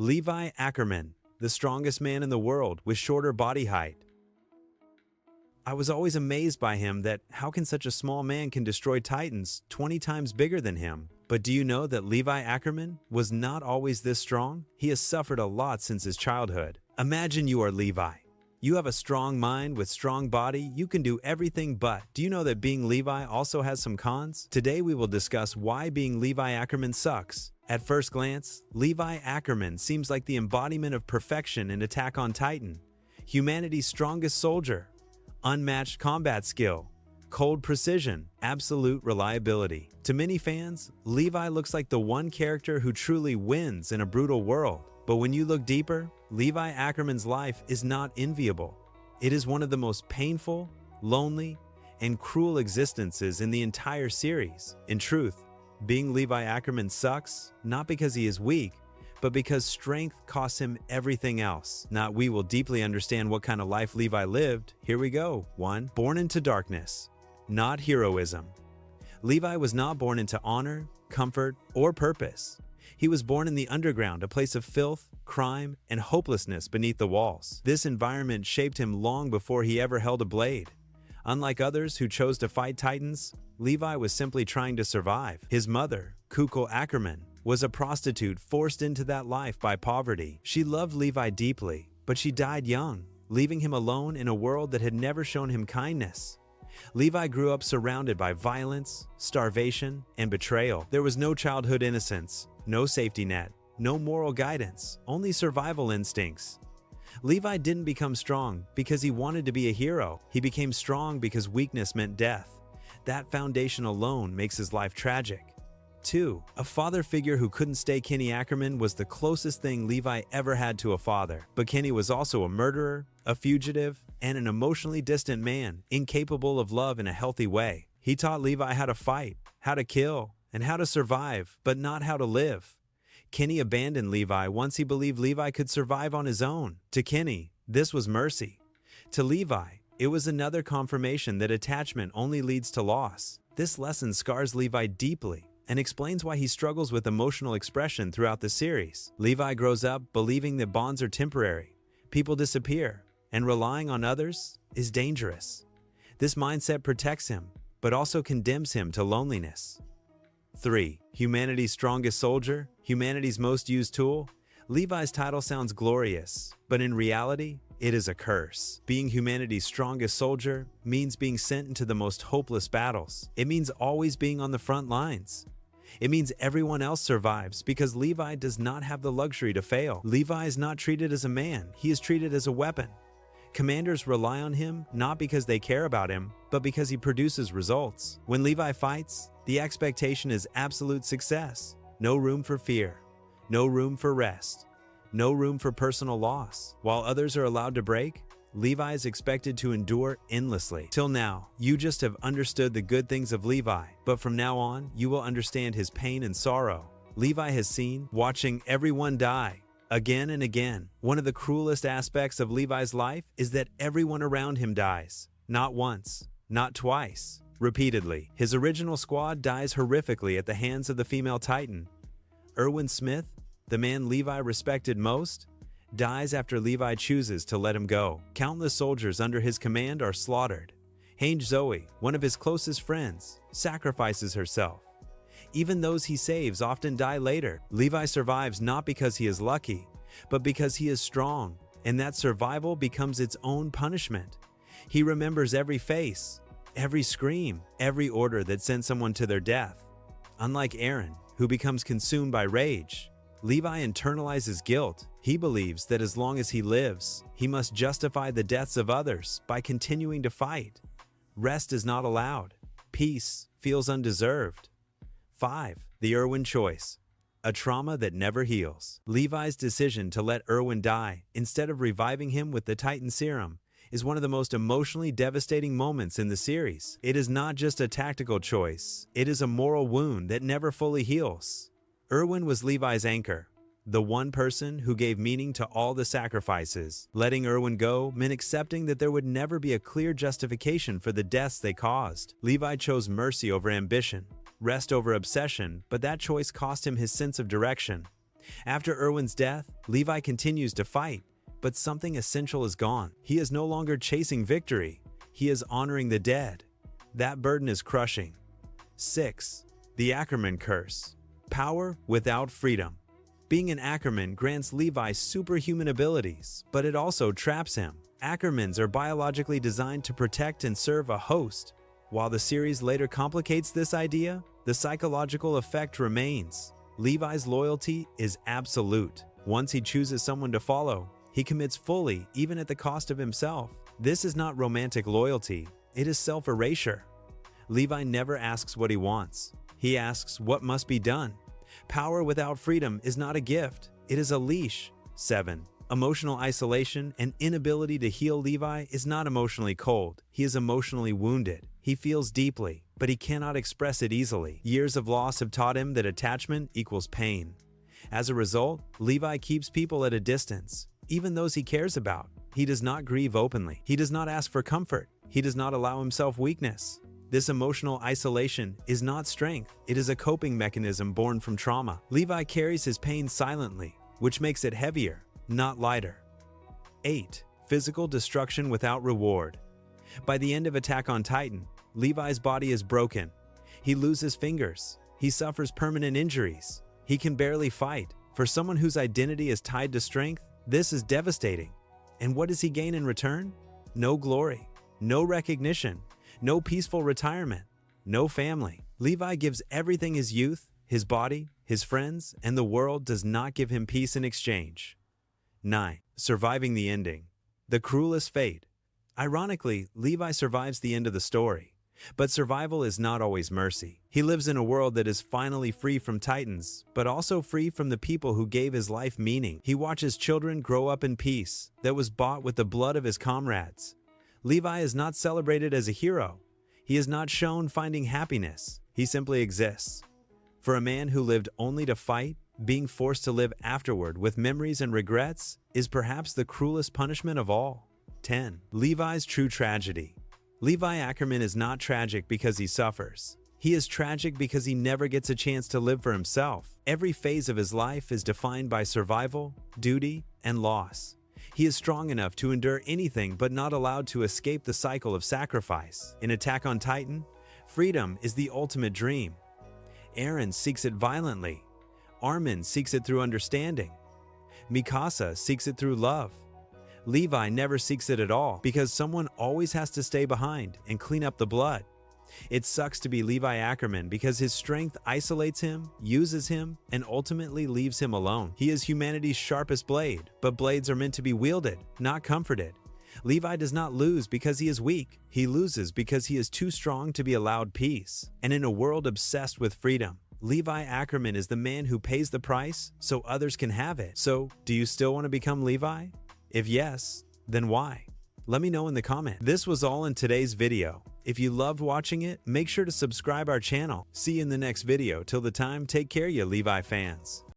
Levi Ackerman, the strongest man in the world with shorter body height. I was always amazed by him that how can such a small man can destroy titans 20 times bigger than him? But do you know that Levi Ackerman was not always this strong? He has suffered a lot since his childhood. Imagine you are Levi. You have a strong mind with strong body, you can do everything, but do you know that being Levi also has some cons? Today we will discuss why being Levi Ackerman sucks. At first glance, Levi Ackerman seems like the embodiment of perfection in Attack on Titan. Humanity's strongest soldier. Unmatched combat skill, cold precision, absolute reliability. To many fans, Levi looks like the one character who truly wins in a brutal world. But when you look deeper, Levi Ackerman's life is not enviable. It is one of the most painful, lonely, and cruel existences in the entire series. In truth, being Levi Ackerman sucks, not because he is weak, but because strength costs him everything else. Now we will deeply understand what kind of life Levi lived. Here we go. 1. Born into darkness, not heroism. Levi was not born into honor, comfort, or purpose. He was born in the underground, a place of filth, crime, and hopelessness beneath the walls. This environment shaped him long before he ever held a blade. Unlike others who chose to fight titans, Levi was simply trying to survive. His mother, Kukul Ackerman, was a prostitute forced into that life by poverty. She loved Levi deeply, but she died young, leaving him alone in a world that had never shown him kindness. Levi grew up surrounded by violence, starvation, and betrayal. There was no childhood innocence, no safety net, no moral guidance, only survival instincts. Levi didn't become strong because he wanted to be a hero. He became strong because weakness meant death. That foundation alone makes his life tragic. 2. A father figure who couldn't stay. Kenny Ackerman was the closest thing Levi ever had to a father. But Kenny was also a murderer, a fugitive, and an emotionally distant man, incapable of love in a healthy way. He taught Levi how to fight, how to kill, and how to survive, but not how to live. Kenny abandoned Levi once he believed Levi could survive on his own. To Kenny, this was mercy. To Levi, it was another confirmation that attachment only leads to loss. This lesson scars Levi deeply and explains why he struggles with emotional expression throughout the series. Levi grows up believing that bonds are temporary, people disappear, and relying on others is dangerous. This mindset protects him, but also condemns him to loneliness. 3. Humanity's strongest soldier, humanity's most used tool. Levi's title sounds glorious, but in reality, it is a curse. Being humanity's strongest soldier means being sent into the most hopeless battles. It means always being on the front lines. It means everyone else survives because Levi does not have the luxury to fail. Levi is not treated as a man, he is treated as a weapon. Commanders rely on him not because they care about him, but because he produces results. When Levi fights, the expectation is absolute success. No room for fear, no room for rest, no room for personal loss. While others are allowed to break, Levi is expected to endure endlessly. Till now, you just have understood the good things of Levi, but from now on, you will understand his pain and sorrow. Levi has seen watching everyone die again and again. One of the cruelest aspects of Levi's life is that everyone around him dies. Not once, not twice, repeatedly. His original squad dies horrifically at the hands of the female Titan. Erwin Smith, the man Levi respected most, dies after Levi chooses to let him go. Countless soldiers under his command are slaughtered. Hange Zoe, one of his closest friends, sacrifices herself. Even those he saves often die later. Levi survives not because he is lucky, but because he is strong, and that survival becomes its own punishment. He remembers every face, every scream, every order that sent someone to their death. Unlike Aaron, who becomes consumed by rage, Levi internalizes guilt. He believes that as long as he lives, he must justify the deaths of others by continuing to fight. Rest is not allowed. Peace feels undeserved. 5. The Erwin choice. A trauma that never heals. Levi's decision to let Erwin die instead of reviving him with the Titan serum is one of the most emotionally devastating moments in the series. It is not just a tactical choice, it is a moral wound that never fully heals. Erwin was Levi's anchor, the one person who gave meaning to all the sacrifices. Letting Erwin go meant accepting that there would never be a clear justification for the deaths they caused. Levi chose mercy over ambition, rest over obsession, but that choice cost him his sense of direction. After Erwin's death, Levi continues to fight, but something essential is gone. He is no longer chasing victory. He is honoring the dead. That burden is crushing. 6. The Ackerman curse. Power without freedom. Being an Ackerman grants Levi superhuman abilities, but it also traps him. Ackermans are biologically designed to protect and serve a host. While the series later complicates this idea, the psychological effect remains. Levi's loyalty is absolute. Once he chooses someone to follow, he commits fully, even at the cost of himself. This is not romantic loyalty, it is self-erasure. Levi never asks what he wants. He asks what must be done. Power without freedom is not a gift, it is a leash. 7. Emotional isolation and inability to heal. Levi is not emotionally cold, he is emotionally wounded. He feels deeply, but he cannot express it easily. Years of loss have taught him that attachment equals pain. As a result, Levi keeps people at a distance, even those he cares about. He does not grieve openly. He does not ask for comfort. He does not allow himself weakness. This emotional isolation is not strength. It is a coping mechanism born from trauma. Levi carries his pain silently, which makes it heavier, not lighter. 8. Physical destruction without reward. By the end of Attack on Titan, Levi's body is broken. He loses fingers. He suffers permanent injuries. He can barely fight. For someone whose identity is tied to strength, this is devastating. And what does he gain in return? No glory, no recognition, no peaceful retirement, no family. Levi gives everything: his youth, his body, his friends, and the world does not give him peace in exchange. 9. Surviving the ending. The cruelest fate. Ironically, Levi survives the end of the story. But survival is not always mercy. He lives in a world that is finally free from Titans, but also free from the people who gave his life meaning. He watches children grow up in peace that was bought with the blood of his comrades. Levi is not celebrated as a hero. He is not shown finding happiness. He simply exists. For a man who lived only to fight, being forced to live afterward with memories and regrets is perhaps the cruelest punishment of all. 10. Levi's true tragedy. Levi Ackerman is not tragic because he suffers. He is tragic because he never gets a chance to live for himself. Every phase of his life is defined by survival, duty, and loss. He is strong enough to endure anything but not allowed to escape the cycle of sacrifice. In Attack on Titan, freedom is the ultimate dream. Eren seeks it violently. Armin seeks it through understanding. Mikasa seeks it through love. Levi never seeks it at all because someone always has to stay behind and clean up the blood. It sucks to be Levi Ackerman because his strength isolates him, uses him, and ultimately leaves him alone. He is humanity's sharpest blade, but blades are meant to be wielded, not comforted. Levi does not lose because he is weak. He loses because he is too strong to be allowed peace. And in a world obsessed with freedom, Levi Ackerman is the man who pays the price so others can have it. So, do you still want to become Levi? If yes, then why? Let me know in the comments. This was all in today's video. If you loved watching it, make sure to subscribe our channel. See you in the next video. Till the time, take care, you Levi fans.